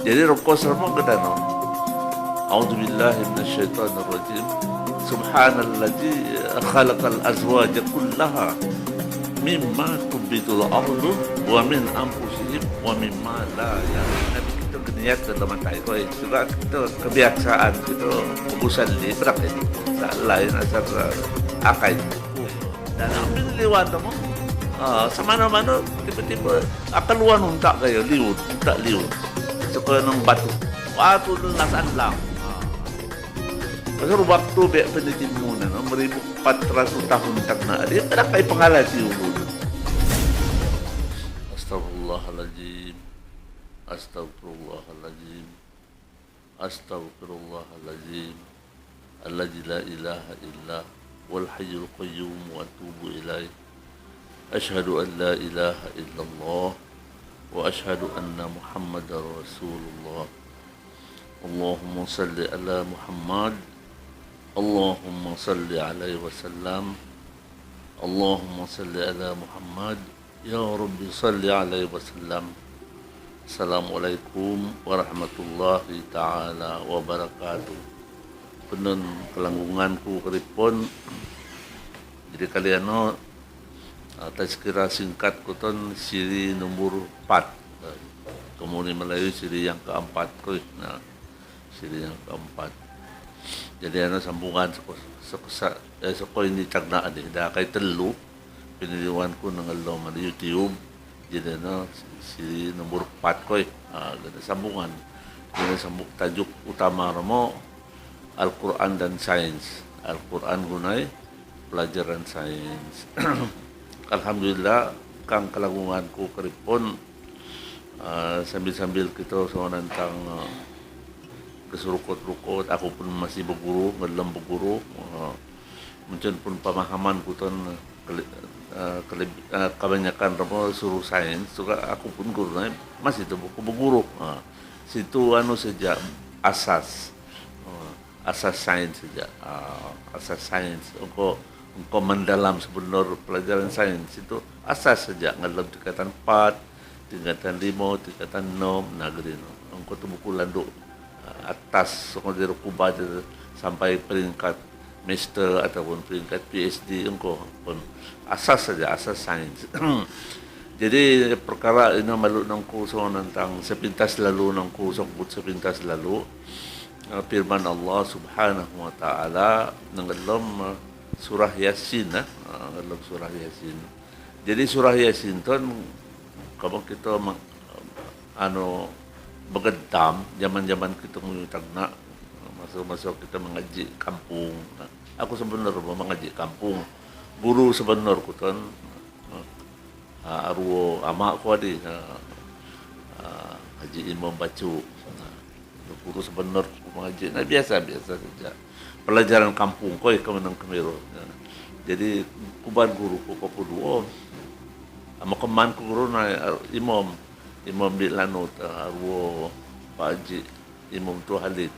Jadi rokok sermo gada no. A'udzubillahi minasyaitonirrajim. Subhanalladzi khalaqal azwaja kullaha mimma tubitul ardu wa min anfusihim wa mimma la ya'lamun. Kita keniat dalam mata itu juga kita kebiasaan kita ubusan librak ini lain asal akai dan ambil lewat mo semana-mana tiba-tiba akan luar untak kayo liut untak liut suka ng batu lasan lang. Pasal waktu biak pendidik muna, 1400 tahun tak na dia pada kay pangalan si Ubud. Astaghfirullahaladzim. Astaghfirullahaladzim. Astaghfirullahaladzim. Alladzi la ilaha illa wal hayyul qayyum wa atubu ilaih. Ashhadu an la ilaha illallah wa ashhadu anna Muhammadar Rasulullah. Allahumma salli ala Muhammad. Allahumma salli alaihi wasallam. Allahumma salli ala Muhammad. Ya Rabbi salli alaihi wasallam. Assalamualaikum warahmatullahi ta'ala wabarakatuh. Penun kelanggunganku keripon. Jadi kalian no tazkirah singkat kuton siri nombor 4. Kemudian Melayu siri yang keempat. Nah, siri yang keempat. Jadi sambungan sekolah ini cakna ada. Dah kay telu piniliwan ko ng alom di YouTube. Jadi siri nombor 4 ko ganda sambungan. Jadi sambung tajuk utama mo Al-Quran dan Sains. Al-Quran gunay pelajaran sains. Alhamdulillah kang kelagungan ko keripon sambil-sambil kita so nantang kesurukot-rukot, aku pun masih berguru, ngelam berguru. Mungkin pun pemahaman ku ton kebanyakan ramo suruh sains, juga aku pun guru masih tu buku berguru. Situ saja asas sains saja, asas sains. Engkau mendalam sebenar pelajaran sains itu asas saja ngelam tingkatan 4, tingkatan 5, tingkatan 6, negeri no. Engkau tu buku landuk atas dari kubah sampai peringkat master ataupun peringkat PhD engkau pun asas saja asas sains. Jadi perkara ini malu nangku so tentang sepintas lalu nangku sebut sepintas lalu firman Allah Subhanahu wa taala dalam surah Yasin dalam surah Yasin. Jadi surah Yasin tu kalau kita begentam zaman-zaman kita mengutagna masuk-masuk kita mengaji kampung. Aku sebenarnya mengaji kampung. Guru sebenarnya ku ton arwo ama ko di Haji Imam Bacu. Guru sebenarnya mengaji biasa-biasa saja. Pelajaran kampung ko kemenang kemiro. Jadi kuban guru ko duo. Ama keman ku guru na Imam di Lanut, arwo Pak Haji Imam tu Halid.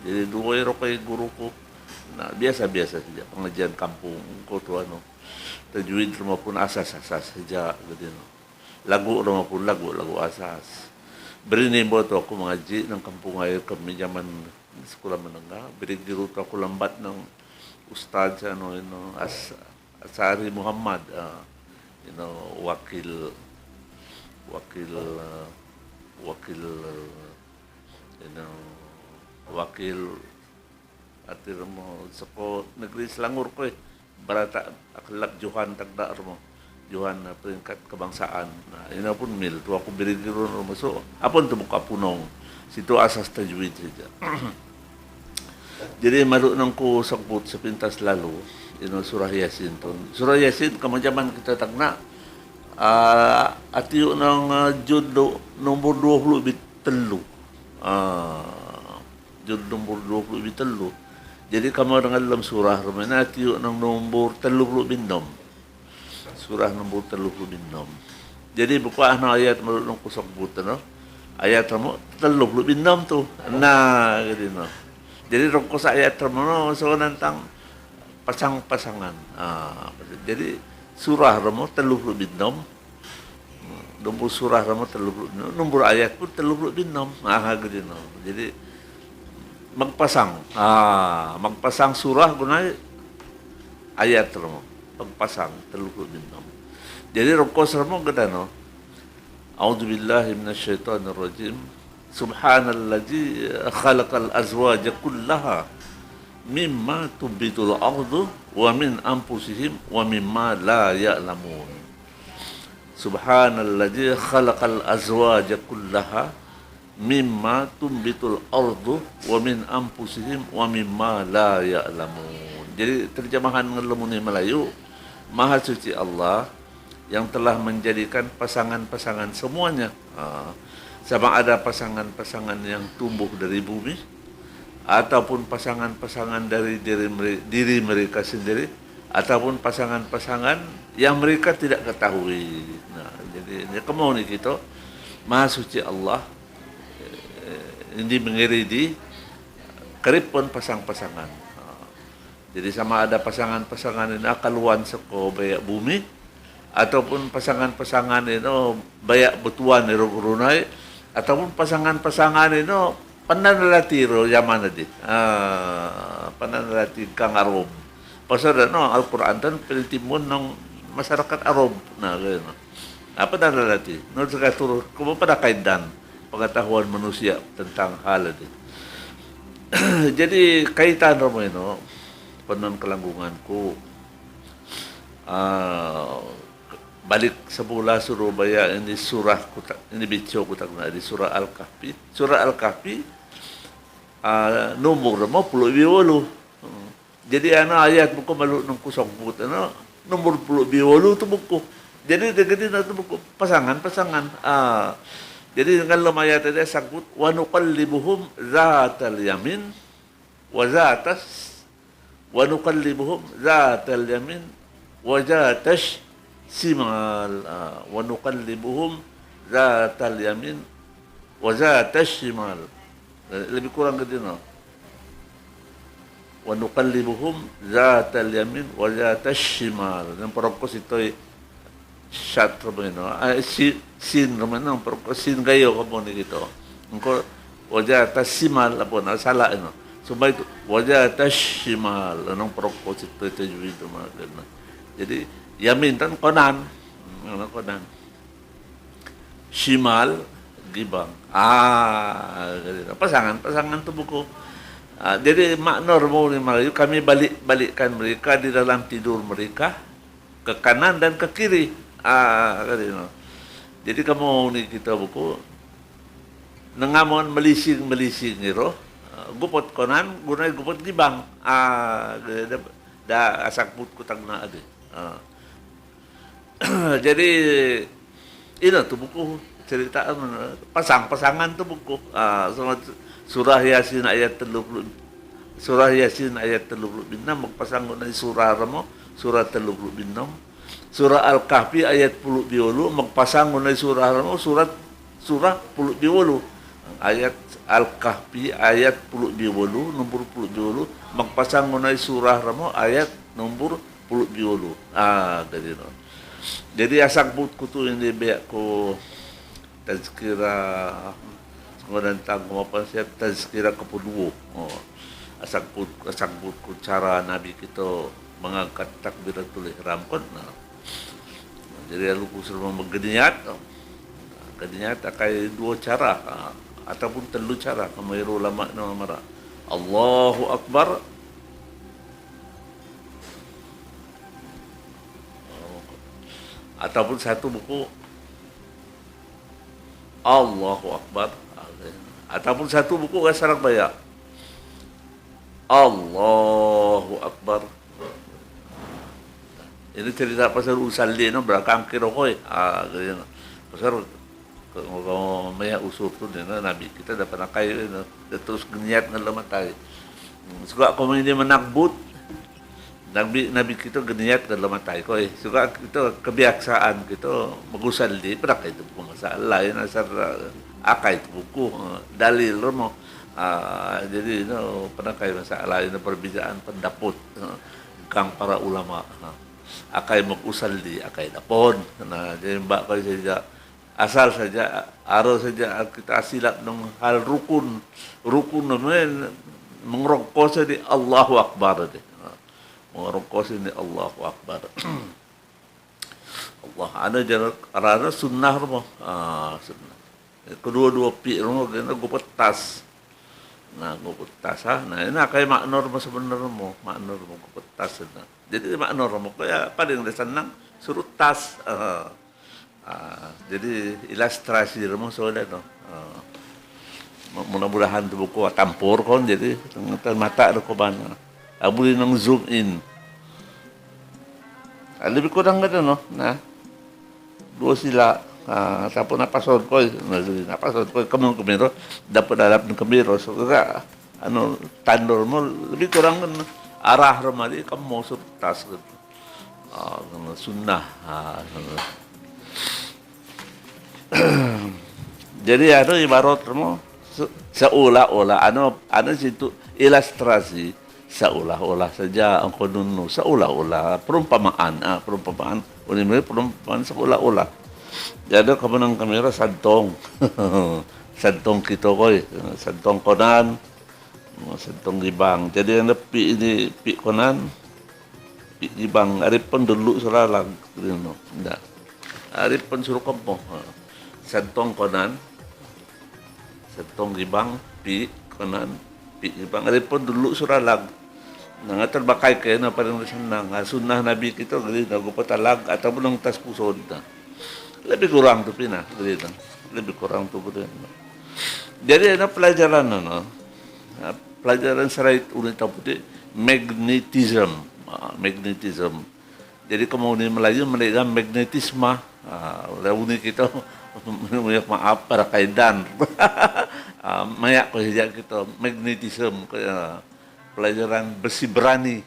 Jadi dua rokai guruku. Nah, biasa-biasa saja pengajian kampung ko tu tajwid rumah pun asas-asas saja gitu. Lagu rumah pun lagu asas. Beri nimbo tu aku mengaji nang kampung air kami zaman sekolah menengah. Beri guru tu aku lambat nang ustaz Asari Muhammad wakil atir mo seko negeri Selangor ko barata akhlak Johan tagda mo Johan peringkat kebangsaan. Nah ini pun mil tu aku beri guru masuk apun tu buka punong situ asas tajwid saja. Jadi malu nangku sebut sepintas lalu surah Yasin tu. Surah Yasin kemajaman kita tagna atiyo ng jud nombor 23. Jud nombor 23. Jadi kamu dengan dalam surah Rahman atiyo ng nombor 36. Surah nombor 36. Jadi buka ayat marunong kusabut ayat mo 36 tu. Nah, gitu no. Jadi rongko sa ayat mo so nantang pasang-pasangan. Jadi surah mo 36 nombor surah ramo 36, nombor ayat pun 36. Gitu no. Jadi magpasang surah gunay ayat ramo. Magpasang 36. Jadi rokos ramo gada no. A'udzu billahi minasyaitonir rajim. Subhanalladzi khalaqal azwaja kullaha mimma tubitul ardu wa min anfusihim wa mimma la ya'lamun. Subhanalladzi khalaqal azwaja kullaha mimma tumbitul ardu wa min anfusihim wa mimma la ya'lamun. Jadi terjemahan ngelemuni Melayu, Maha Suci Allah yang telah menjadikan pasangan-pasangan semuanya. Sama ada pasangan-pasangan yang tumbuh dari bumi ataupun pasangan-pasangan dari diri mereka sendiri ataupun pasangan-pasangan yang mereka tidak ketahui. Nah, jadi ini kemau ni kita Maha Suci Allah ini mengiri di keripun pasang-pasangan. Jadi sama ada pasangan-pasangan ini akaluan seko bayak bumi ataupun pasangan-pasangan itu bayak betuan ni runai ataupun pasangan-pasangan itu pananlatiro zaman tadi. Pananlati kang Arab. Pasal no Al-Quran dan piltimun ng masyarakat Arab na gano. Apa pananlati? No sakatur kumo pada kaidan pengetahuan manusia tentang hal itu. Jadi kaitan mo ino penon kelanggunganku balik semula suruh bayar ini surah kutak ini bicara kutak di surah Al-Kahfi. Surah Al-Kahfi nomor 58. Jadi ayat buku malu nang kusong put nomor 58 tu buku. Jadi dekat itu buku pasangan. Jadi dengan lemah ayat tadi sangkut wa nuqallibuhum zatal yamin wa nuqallibuhum zatal yamin wa zatash simal wa nuqallibuhum zatal yamin wa zatash simal. Lebih kurang gitu no. Wa nuqallibuhum zatal yamin wa zatash simal. Yang perokos itu syat rumeno. Sin rumeno perokos sin gayo kamu ni gitu. Engko wa zatash simal apa na salah ino. Sebab itu wa zatash simal. Nang perokos itu tajwid makna. Jadi yamin tan konan. Shimal gibang. Pasangan tu buku. Jadi makna rumah Melayu kami balikkan mereka di dalam tidur mereka ke kanan dan ke kiri. Jadi kamu ni kita buku nengamon melising iro. Gupot konan gunai gupot gibang. Da asak put kutang na ade. Jadi ini tu buku cerita pasangan tu buku surah Yasin ayat 30 surah Yasin ayat 36 magpasang na surah ramo surah 36 surah Al-Kahfi ayat 10 biolu magpasang na surah ramo surah 10 biolu ayat Al-Kahfi ayat 10 biolu nombor 10 biolu magpasang na surah ramo ayat nombor 10 biolu ganito. Jadi asak but ko tu hindi biyak ko tazkira kemudian tanggung apa siap tazkira kepuduo. Asak but ko cara Nabi kita mengangkat takbiratul ihram kon. Jadi lalu ko suruh menggeniat. Geniat akai dua cara ataupun telu cara kamairu ulama na mara. Allahu Akbar. Ataupun satu buku Allahu Akbar. Ataupun satu buku sarang bayak Allahu Akbar. Ini cerita pasal usalli no belakang kiro koy. Ganyan. Pasal kalau maya usur tu na Nabi kita dapat nakai terus geniat ngelamatay. Suka kau ini menakbut Nabi kita geniat dalam matai ko suka kita kebiasaan kita magusalli pada itu buku masalah lain asal akai itu buku dalil mo jadi no pada kai masalah ini perbedaan pendapat kang para ulama akai magusalli akai dapon nah jadi mbak kau saja Asal saja, araw saja kita silap ng hal rukun. Rukun naman, mengrokok sa di Allahu Akbar. Mengrokok sa di Allahu Akbar. Allah, ano dyan, arana sunnah mo. Sunnah. Kedua-dua pi mo, gana gupetas. Nah, gupetas ha. Nah, ini kaya maknor mo sebenarnya mo. Maknor mo, gupetas na. Jadi maknor mo, kaya paling senang suruh tas. Jadi ilustrasi mo soalnya no. Mudah-mudahan tu buku tampur kon jadi mata ada ko bana. Abuli nang zoom in. Lebih kurang gitu no. Nah. Dua sila tapos napasod ko kamu kamero dapat dalap ng kamero so kaya ano tandor mo lebih kurang arah ramali kamu surtas gitu. Sunnah. Jadi ano ibarat mo seolah-olah ano situ ilustrasi seolah-olah saja ang konuno seolah-olah perumpamaan perumpamaan seolah-olah jadi kamu nang kamera santong santong kita koy santong konan santong gibang jadi ang pi konan pi gibang ari pun dulu selalang no nda ari pun suruh kamu santong konan santong gibang pi konan pi gibang ari pun dulu selalang nga terbakay kayo na parang senang sunnah Nabi kita gili na gupatalag ataupun ng tas pusod na lebih kurang tu pina gili na lebih kurang tu betul jadi ada pelajaran no pelajaran serait ulit putih magnetism jadi kemudian Melayu mereka magnetisme uni kita maaf para kaidan mayak ko sejak kita magnetism pelajaran besi berani.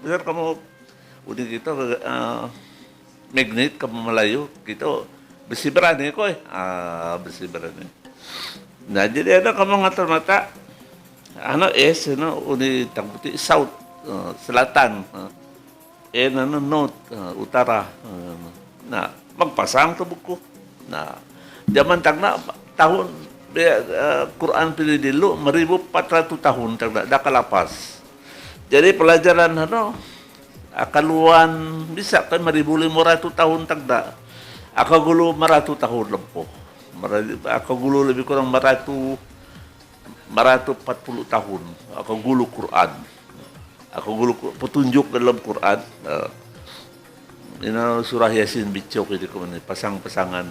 Biar kamu udah kita magnet kamu Melayu kita besi berani koi. Besi berani. Nah jadi ada kamu ngatur mata ano udah tangguti south selatan. North utara. Nah magpasang tu buku. Nah zaman tagna tahun Quran pilih dulu 1400 tahun dah kalapas. Jadi pelajaran akaluan bisa kan 1500 tahun tagda. Akagulu 100 tahun lempoh. Akagulu lebih kurang 140 tahun. Akagulu Quran. Akagulu petunjuk dalam Quran. Ini surah Yasin bicok itu kemudian pasang-pasangan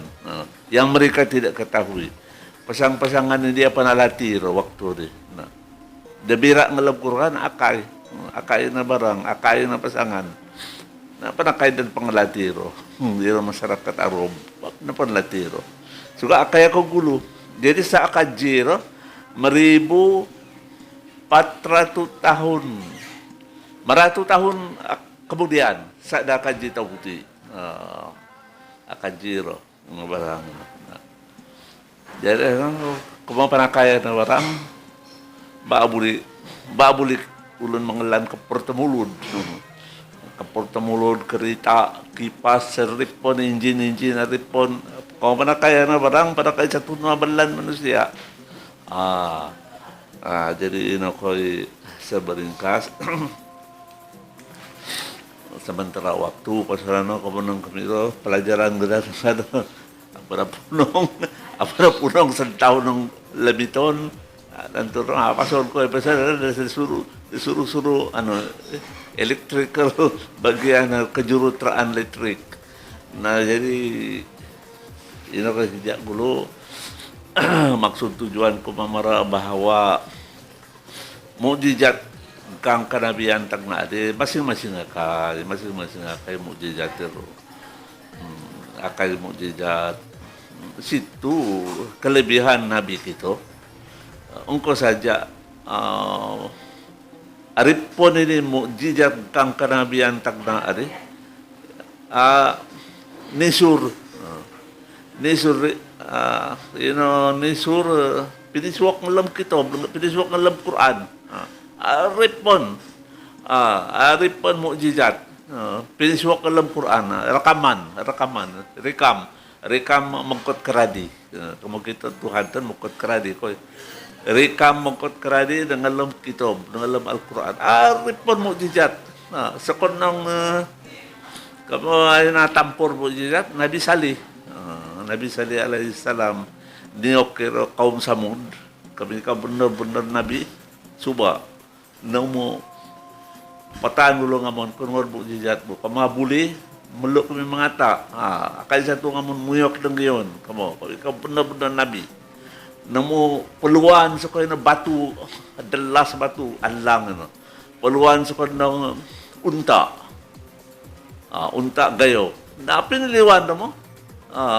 yang mereka tidak ketahui. Pasang-pasangan ini dia pernah latih waktu dia. Nah, dia birak dalam Quran akai na barang, akai na pasangan. Nah, pernah kait dan pengelatih di masyarakat Arab. Nah, pernah latih Suka akai ako gulu. Jadi sa akajir 1400 tahun. 100 tahun kemudian sa da akaji tahuti. Akajir barang. Jadi kau pernah kaya na barang babuli ulun mengelan ke pertemulun kereta kipas seripon injin aripon kau pernah kaya na barang pada kaya satu belan manusia jadi ino koi seberingkas sementara waktu pasarano kau menang kemiro pelajaran gerak ada apa punong setahun ng lebih tahun dan turun pasal ko pasal disuruh electrical bagian kejuruteraan listrik. Nah jadi ini kan sejak dulu maksud tujuan ko mamara bahwa mukjizat kang kanabian tagna ade masing-masing akay mukjizat itu akay mukjizat situ kelebihan Nabi kita engkau saja aripon ini mukjizat kang kanabian tagna ari nisur piniswak ngelam kita piniswak ngelam Quran aripon mukjizat piniswak ngelam Quran rekaman rekam mengkot keradi. Kamu kita Tuhan tu mengkot keradi koi. Rekam mengkot keradi dengan dalam kitab, dengan dalam Al-Quran. Arifun mukjizat. Sekonong kamu na tampur mukjizat Nabi Salih. Nabi Salih alaihi salam niok kaum Samud. Kami benar-benar Nabi suba. Namo patan dulu ngamon kunwar mukjizat bu. Kamu boleh meluk kami mengata. Akan satu ngamun muyok denggion kamu. Kau benar-benar Nabi. Nemu peluan sekolah batu, delas batu alang itu. Peluan sekolah unta. Unta gayo. Apa ni liwan tu?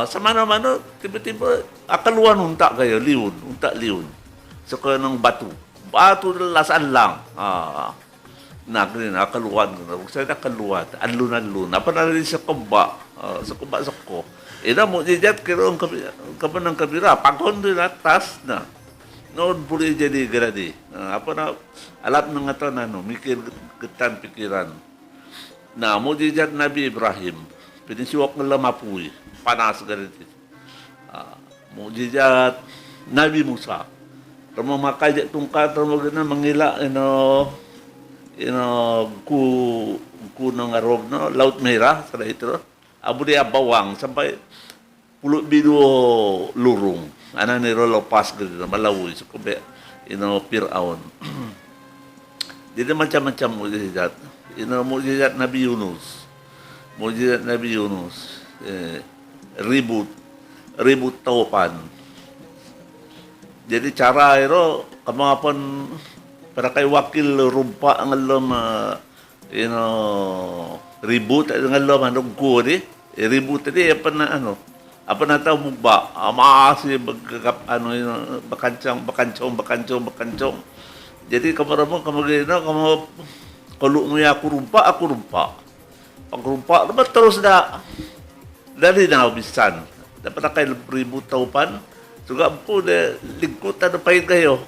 Semana-mana tiba-tiba akan luan unta gayo liun, unta liun. Sekolah batu. Batu delas alang. Nah, kini akan luan. Saya akan luan. Alun-alun. Apa nanti sekobak. Sekobak seko. Ina mukjizat kira kemenang kabira. Pangkon di atas. Nah. Non boleh jadi geradi. Apa nak alat mengatakan mikir getan pikiran. Nah, mukjizat Nabi Ibrahim. Penisiwak ngelamapui. Panas geradi. Mukjizat Nabi Musa. Rama makai tungkat rama gena mengilak ku nangarog no Laut Merah sada itu abu dia bawang sampai pulut bidu lurung ana ni ro lepas gitu malawi sukup Firaun. Jadi macam-macam mukjizat. Mukjizat Nabi Yunus. Mukjizat Nabi Yunus. Ribut taupan. Jadi cara itu kemampuan para kay wakil rumpa ngalom ribut ngalom anong ko di ribut di apa na tahu mugba masih bakancong jadi kamu kalau mo aku rumpa pag rumpa terus dah dari na bisan dapat kay ribut taupan juga po de lingkot ada pahit kayo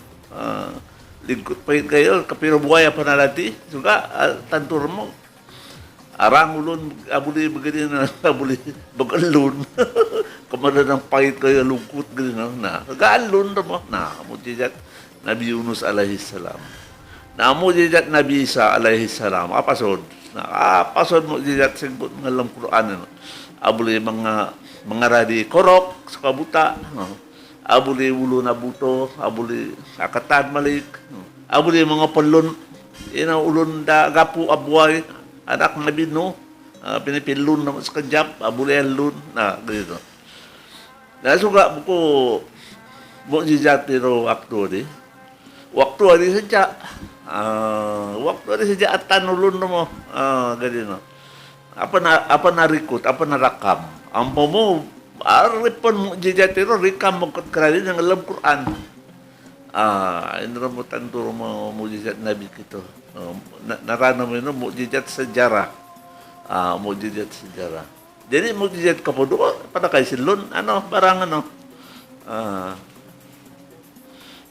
lingkut pahit kayo, kapiro buaya panalati, juga tantur mo. Arang ulun, abuli begini na, abuli bagalun. Kemudian ng pahit kayo, lungkut gini na. Galun mo. Mukjizat Nabi Yunus alaihi salam. Mukjizat Nabi Isa alaihi salam. Apa sod? Apa sod mukjizat sebut ngalam Quran. Abuli mengaradi korok, suka buta. Abuli ulu nabuto, abuli akatan malik, abuli mga pelun, ulun da gapu abuay, anak Nabi Nuh, pinipilun naman sekejap, abuli alun, gitu. Nah, suka buku mukjizat itu waktu hari sejak, atan ulun mo, gitu. Apa narikut, apa narakam, ampomo aripun mukjizat itu rekam mengkot keradi dengan dalam Quran. Ini rambutan tu mukjizat Nabi kita. Narana itu mukjizat sejarah. Mukjizat sejarah. Jadi mukjizat kedua pada kay silun barang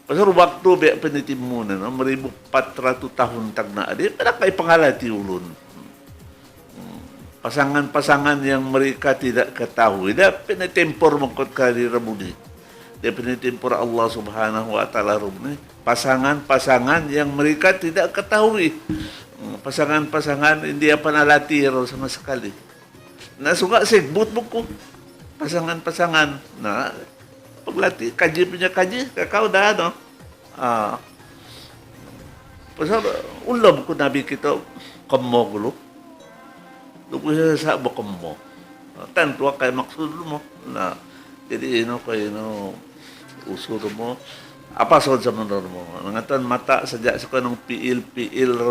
pasal waktu biak penitimu 1400 tahun tagna adi pada kay panghalati ulun. Pasangan-pasangan yang mereka tidak ketahui. Dia penitempor mengkot kali Rabuni. Dia penitempor Allah Subhanahu Wa Taala Rabuni. Pasangan-pasangan yang mereka tidak ketahui. Pasangan-pasangan India panalati sama sekali. Nah, suka segbut buku. Pasangan-pasangan. Nah, paglatih, kaji punya kaji. Kakao dah, pasal ulam ko Nabi kita kamo gulo. Lupa sa bakam mo. Tanto kay maksud mo. Jadi kay usur mo. Apa sa manor mo? Ngatan mata sejak sekarang piil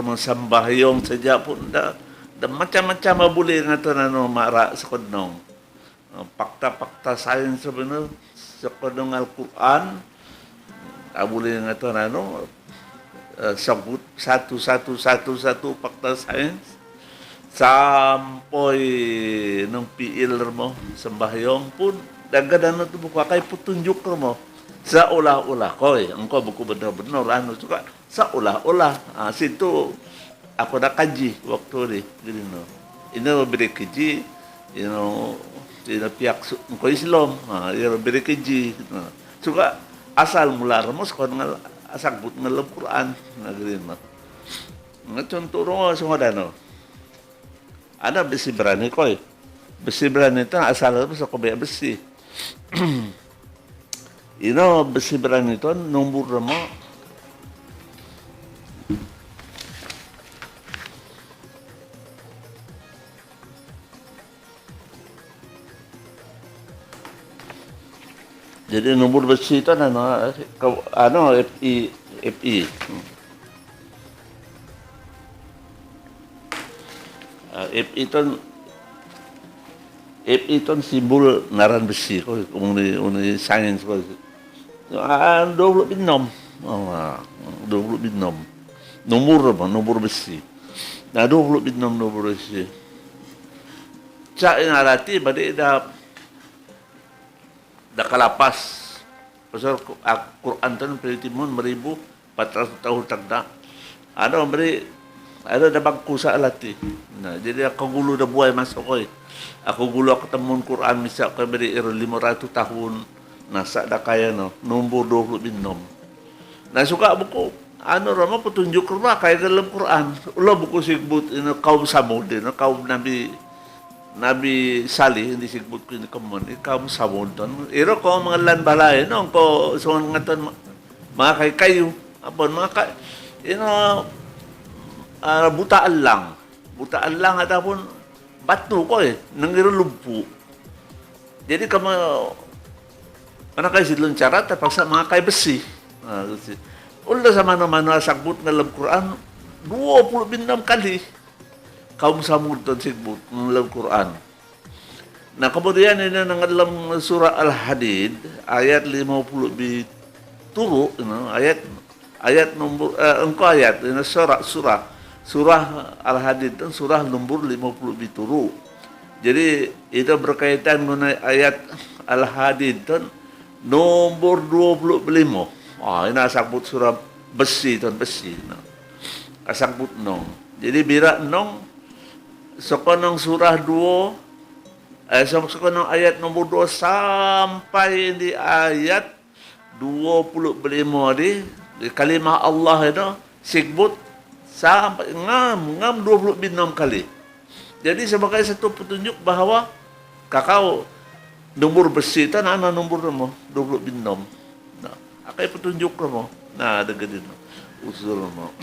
mo sambahyong sejak pun da macam-macam boleh ngatan mara sa kodnong. Fakta-fakta sains sebenarnya sa kodnong Al-Quran boleh ngatan sabut satu fakta sains sampai nang piil mo sembahyong pun dagdagan na buku kay petunjuk mo sa ulah-ulah koy engko buku benar-benar suka sa ulah-ulah situ aku dah kaji waktu ni gini ini beri kaji Ina pihak ko Islam, ira berkeji. Suka asal mula ramos ko nga asagbut nga lab Quran na green ma. Nga contoh ro so no. Ada besi berani ko eh. Besi berani itu asal sa ko besi. Besi berani itu nombor mo. Jadi nombor besi itu FI. FI itu simbol naran besi ko uni sains ko. 26. 26. Nombor besi. Nah 26 nombor besi. Cak yang arati bade dah kalapas pasal Quran tu peritimun 1400 tahun tagda ada bangku saalati. Nah jadi aku gulu dah buai masuk koi. Aku gulu aku temun Quran misal kau beri 500 tahun nasa dah kaya no nombor 26. Nah suka buku rama petunjuk rumah kaya dalam Quran. Ulah buku sebut kaum Samud, kaum Nabi Salih hindi sigbut ko ni kamon ikaw sabonton iro ko mga lanbalay no ko so ngaton mga kayo apon mga butaan lang atapon batu ko nang iro lumpu jadi kamo ana kay sidlon charat tapos sa mga kay besi ulla sa mano-mano sagbut nga lam Quran 26 kali kaum Samud dan sigbut ng Quran. Nah kemudian ini nang dalam surah Al-Hadid ayat 50 turu ayat nombor ayat ini surah Al-Hadid dan surah nombor 50 turu. Jadi itu berkaitan dengan ayat Al-Hadid dan nombor 25. Ini asabut surah besi dan besi. Asabut nong. Jadi bila nong sekonong surah 2 sekonong ayat nombor 2 sampai di ayat 25 di kalimah Allah itu sigbut sampai ngam 26 kali. Jadi sebagai satu petunjuk bahawa kakao nombor besi itu ana nombor mo 26. Nah, akai petunjuk mo. Nah, ada gede usul mo.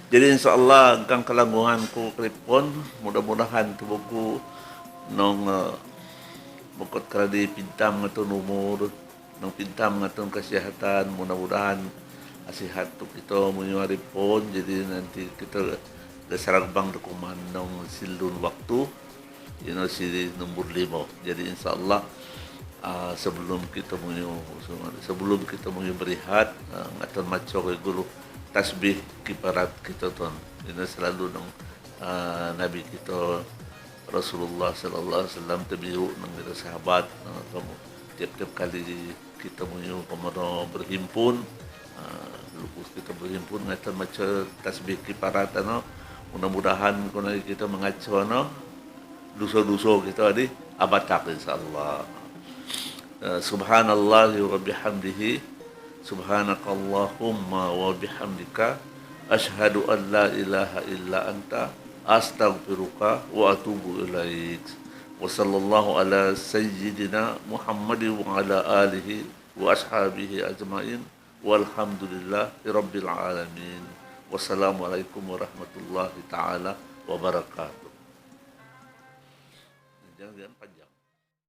Jadi insyaAllah kang kalanggungan ko kripon, mudah-mudahan tubuhku nong bukod kradi pintam nga numur, nong pintam nga kesehatan, mudah-mudahan asihat tu kita menyuari pon, jadi nanti kita dasaragbang dokumen nong silun waktu, si nombor 5. Jadi insyaAllah sebelum kita berehat, ngaton maco ke guru tasbih kiparat kita tuan. Ini selalu nang Nabi kita Rasulullah sallallahu alaihi wasallam tabiu nang kita sahabat kamu tiap-tiap kali kita kemudian berhimpun lupus kita berhimpun ngaton maca tasbih kiparat mudah-mudahan kuna kita mengaco dosa-dosa kita di abatak insyaallah. Subhanallah wa bihamdihi Subhanakallahumma wa bihamdika asyhadu an la ilaha illa anta astaghfiruka wa atubu ilaik. Wa sallallahu ala sayyidina Muhammadin wa ala alihi wa ashabihi ajma'in walhamdulillahi rabbil alamin. Wassalamualaikum warahmatullahi taala wabarakatuh. Jangan panjang.